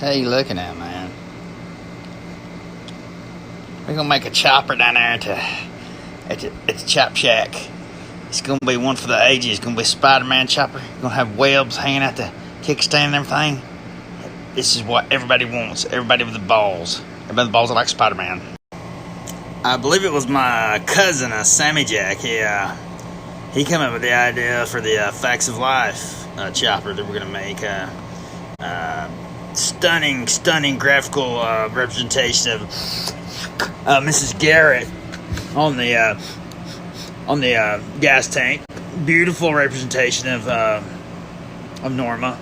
Hey, you looking at, man? We're gonna make a chopper down there at the Chop Shack. It's gonna be one for the ages. It's gonna be a Spider-Man chopper. It's gonna have webs hanging out the kickstand and everything. This is what everybody wants. Everybody with the balls. Everybody with the balls that like Spider-Man. I believe it was my cousin, Sammy Jack. He came up with the idea for the Facts of Life chopper that we're gonna make. Stunning graphical representation of Mrs. Garrett on the gas tank. Beautiful representation of Norma.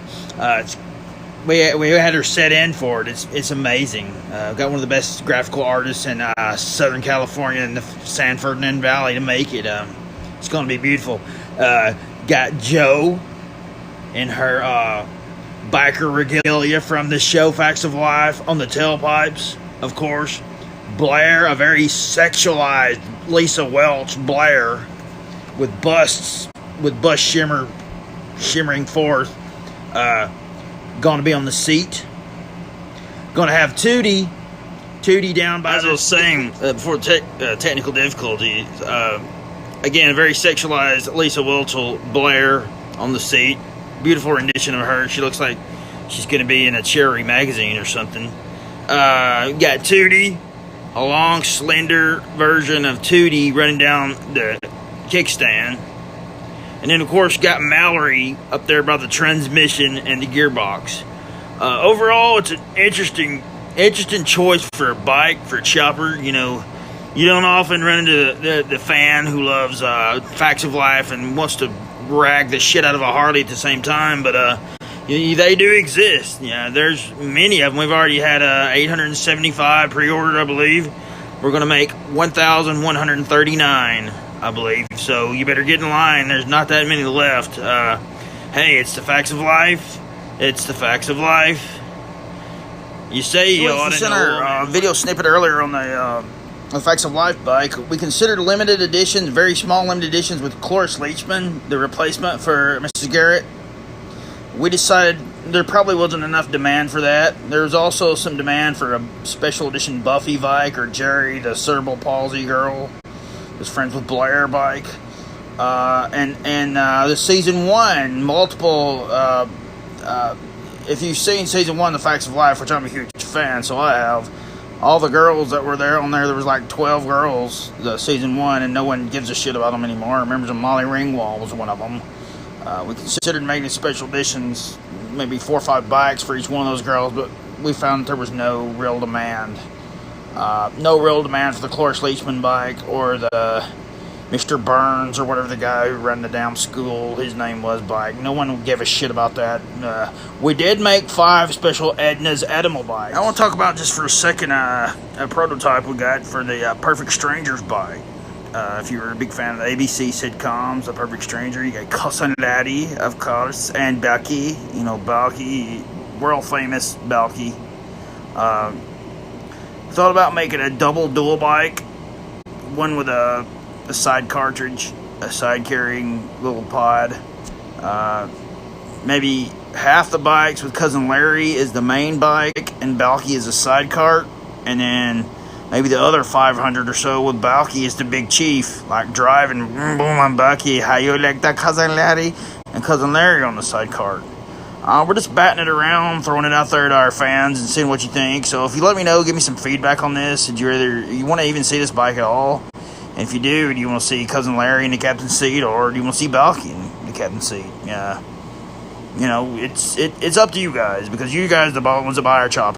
We had her set in for it. It's amazing. Got one of the best graphical artists in Southern California in the San Fernando Valley to make it. It's going to be beautiful. Got Joe in her biker regalia from the show Facts of Life on the tailpipes, of course. Blair, a very sexualized Lisa Welch Blair with bust shimmering forth. Going to be on the seat. Going to have Tootie down by. As I was saying before technical difficulties, again, a very sexualized Lisa Welch Blair on the seat. Beautiful rendition of her. She looks like she's going to be in a Cherry magazine or something. Got Tootie, a long, slender version of Tootie running down the kickstand. And then, of course, got Mallory up there by the transmission and the gearbox. Overall, it's an interesting choice for a bike, for a chopper. You know, you don't often run into the fan who loves Facts of Life and wants to rag the shit out of a Harley at the same time, but they do exist. Yeah, there's many of them. We've already had 875 pre-ordered, I believe. We're going to make 1,139, I believe. So you better get in line. There's not that many left. Hey, it's the Facts of Life. It's the Facts of Life. You say you ought to know. Video snippet earlier on the Facts of Life bike. We considered limited editions, very small limited editions with Cloris Leachman, the replacement for Mrs. Garrett. We decided there probably wasn't enough demand for that. There's also some demand for a special edition Buffy bike or Jerry, the cerebral palsy girl, who's friends with Blair bike. And the season one, multiple. If you've seen season one, The Facts of Life, which I'm a huge fan, so I have. All the girls that were there there was like 12 girls, the season one, and no one gives a shit about them anymore. Members of Molly Ringwald was one of them. We considered making special editions, maybe 4 or 5 bikes for each one of those girls, but we found that there was no real demand. No real demand for the Cloris Leachman bike or the Mr. Burns or whatever the guy who ran the damn school, his name was, bike. No one gave a shit about that. We did make 5 special Edna's Edible bikes. I want to talk about just for a second a prototype we got for the Perfect Strangers bike. If you were a big fan of the ABC sitcoms, The Perfect Stranger, you got Cousin Laddie, of course, and Becky. You know, Becky, world famous Becky. Thought about making a double dual bike, one with a side cartridge, a side carrying little pod. Maybe half the bikes with Cousin Larry is the main bike and Balky is a side cart, and then maybe the other 500 or so with Balky is the big chief, like driving, boom, I'm Balky, how you like that, Cousin Larry? And Cousin Larry on the side cart. We're just batting it around, throwing it out there to our fans and seeing what you think. So if you let me know, give me some feedback on this. Did you want to even see this bike at all? And if you do you want to see Cousin Larry in the captain's seat, or do you want to see Balky in the captain's seat? Yeah. You know, it's up to you guys, because you guys are the ones that buy our chopper.